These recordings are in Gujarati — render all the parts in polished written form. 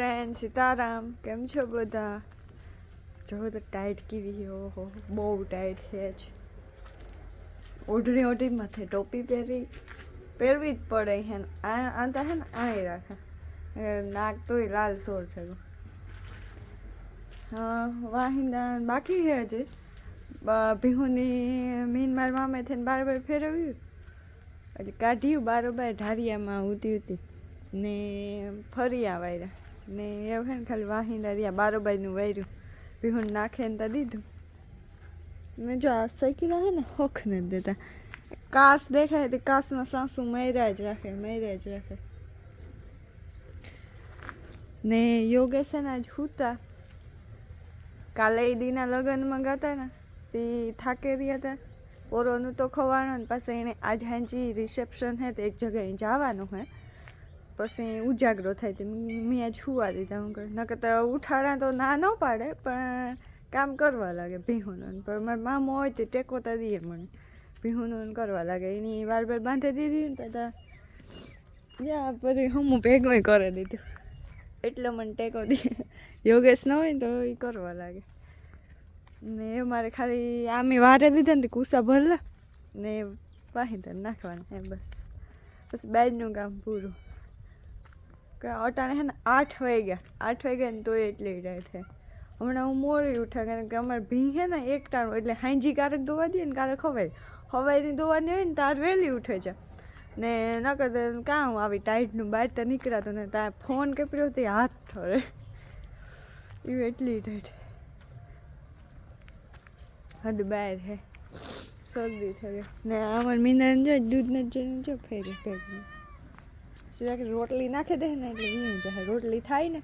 ફ્રેન્ડ સીતારામ કેમ છો બધા? જો તો ટાઈટ કેવી ઓહો બહુ ટાઈટ છે જ. ઓઢણી માથે ટોપી પહેરવી જ પડે છે. આ તો હે ને આય રાખે નાક તોય લાલ સોર થયું. હા વાહિંદા બાકી છે હજી. ભીહુની મીન માર મામે થઈને બાર ફેરવ્યું એટલે કાઢ્યું બારોબાર ઢારિયામાં ઉતી ને ફરી આવ્યા ને એવું છે ને ખાલી વાહિંદા રહ્યા બારોબારનું વાર્યું ભીહુને નાખે ને તો દીધું. મેં જો આ સૈકીલા હે ને હોખ નથી દેતા. કાસ દેખાય તો કાસમાં સાસુ મર્યા જ રાખે ને યોગેશ છે ને આજ હુતા. કાલે એ દીના લગ્નમાં ગયા ને તે થાકે રહ્યા હતા. ઓરોનું તો ખવાણું ને પાછું એને આજ હાંજી રિસેપ્શન હે તો એક જગ્યાએ જવાનું હે પછી ઉજાગરો થાય તો મેં આજ હુવા દીધા. હું કહું નકર તો ઉઠાડા તો ના ન પાડે પણ કામ કરવા લાગે ભીહુનું. પણ મારા મામો હોય તો ટેકો તો દઈએ મને ભીહુનું કરવા લાગે. એની વાર બાંધી દીધી ને તો યા પછી હું ભેગું કરી દીધું એટલે મને ટેકો દે. યોગેશ ન હોય ને તો એ કરવા લાગે ને એ મારે ખાલી આમે વારે લીધા ને કુસા ભરલા ને વાહિંદા નાખવાના એમ બસ. પછી બહારનું કામ પૂરું. અટાણે છે ને 8 વાગ્યા ને તોય એટલી ટાઈટ છે. હમણાં હું મોડી ઉઠા કારણ કે અમારે ભી છે ને એક ટાણું એટલે હાંજી કારક દોવા દઈએ ને કારક હવાઈની દોવાની હોય ને તાર વહેલી ઉઠે છે ને નકર કાં હું આવી ટાઈટનું બહાર તો નીકળાતું ને ત્યાં ફોન કપડ્યો તે હાથ ઠરે એવું એટલી ટાઈટ હદ બહાર હે. શરદી થઈ ને અમારે મીનાને જો દૂધ નથી જઈને જો ફેરી પેટમાં સિવાય કે રોટલી નાખી દે ને એટલે વીણ જાય. રોટલી થાય ને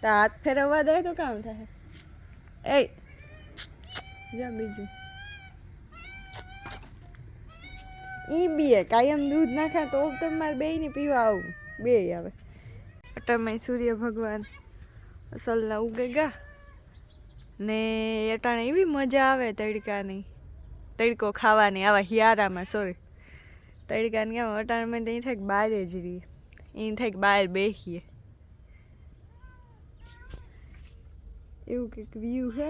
તો હાથ ફેરવવા દે તો કામ થાય. એ જા બીજું ઈ બી કાયમ દૂધ નાખા તો મારે બે ને પીવા આવું બે આવે. અટાણમાં સૂર્ય ભગવાન અસલના ઉગે ગયા ને અટાણે એવી મજા આવે તડકો ખાવાની આવા હિયારામાં. સોરી તડકાની આવા અટાણમાં તો એ થાય બહાર જ રહીએ એ થાય બહાર બેસીએ એવું કંઈક વ્યૂ હે.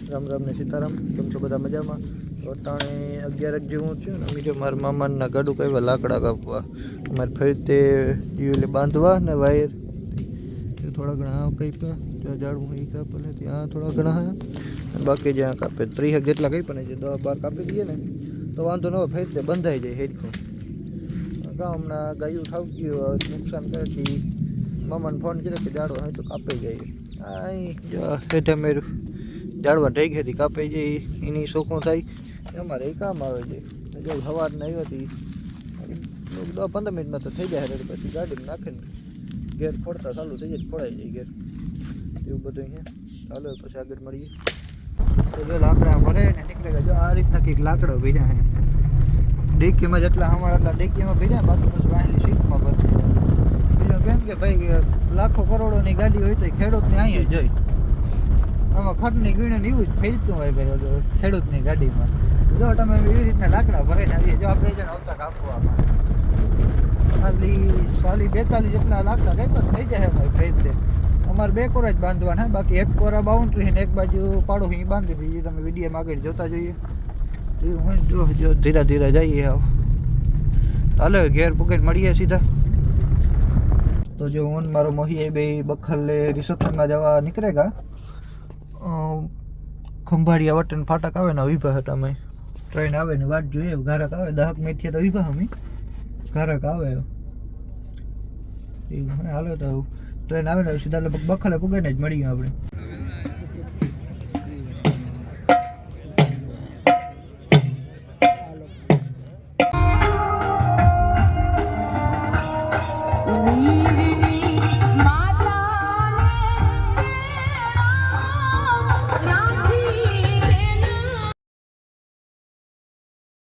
રામ રામ ને સીતારામ. કેમ છો બધા મજામાં? તો અટાણે 11 જેવું થયું ને અમે જો મારા મામાના ગાડું કાપ્યા લાકડા કાપવા. અમારે ફરીતે એટલે બાંધવા ને વાયર થોડા ઘણા કાપ્યા. ત્યાં ઝાડવું એ કાપે ત્યાં થોડા ઘણા હે બાકી જ્યાં કાપે 30 જેટલા કાપ્યા ને જે 10-12 કાપી દઈએ ને તો વાંધો ન હોય. ફરીતે બંધાઈ જાય હેડખું. હમણાં ગાયું થાવ ગયું નુકસાન કરે મામાને ફોન કર્યો કે ઝાડવા હોય તો કાપી જાય. આ હેઠા મેરું ઝાડવા ઢઈ હતી કાપાઈ જાય એની શોખું થાય અમારે એ કામ આવે છે. જો સવારના આવી હતી 10-15 મિનિટમાં તો થઈ જાય. પછી ગાડીમાં નાખીને ઘેર ફોડતા ચાલુ થઈ જાય ફોડાઈ જાય ઘેર એવું બધું છે. ચાલો પછી આગળ મળીએ. તો જો લાકડા ભરે ને નીકળે ગયા. જો આ રીતના કંઈક લાકડો ભીજા છે ડેકીમાં જેટલા અમારા એટલા ડેકીમાં ભીજા બાકી પછી વાહેલી સીટમાં ભરે. બીજું કેમ કે ભાઈ લાખો કરોડોની ગાડી હોય તો ખેડૂતને અહીંયા જોઈ આમાં ખરની ગીણે એવું જ ફેરતું હોય ભાઈ ખેડૂતની ગાડીમાં. જો તમે એવી રીતના લાકડા ભરાઈને આવીએ. જો આપણે જણ આવતા કાપવામાં ખાલી 40-42 જેટલા લાકડા કંઈ પણ થઈ જાય અમારે ફેરતે. અમારે 2 કોરા જ બાંધવાના બાકી 1 કોરા બાઉન્ડ્રી ને એક બાજુ પાડો અહીં બાંધી દીધી. તમે વિડીયોમાં આગળ જોતા જોઈએ. જો ધીરે ધીરે જઈએ. આવ ચાલો ઘેર પકડ મળીએ સીધા. તો જો હું મારો મોહી બે બખલે રિસેપ્શનમાં જવા નીકળેગા. ખંભાળિયા વટન ફાટક આવે ને વિભા હતા અમે ટ્રેન આવે ને વાટ જોઈએ. ઘારક આવે 10 મિનિટથી તો વિભા અમે ઘારક આવે એવું હાલો તો ટ્રેન આવે ને સીધા લગભગ બખલે પુગાઈને જ મળીએ આપણે.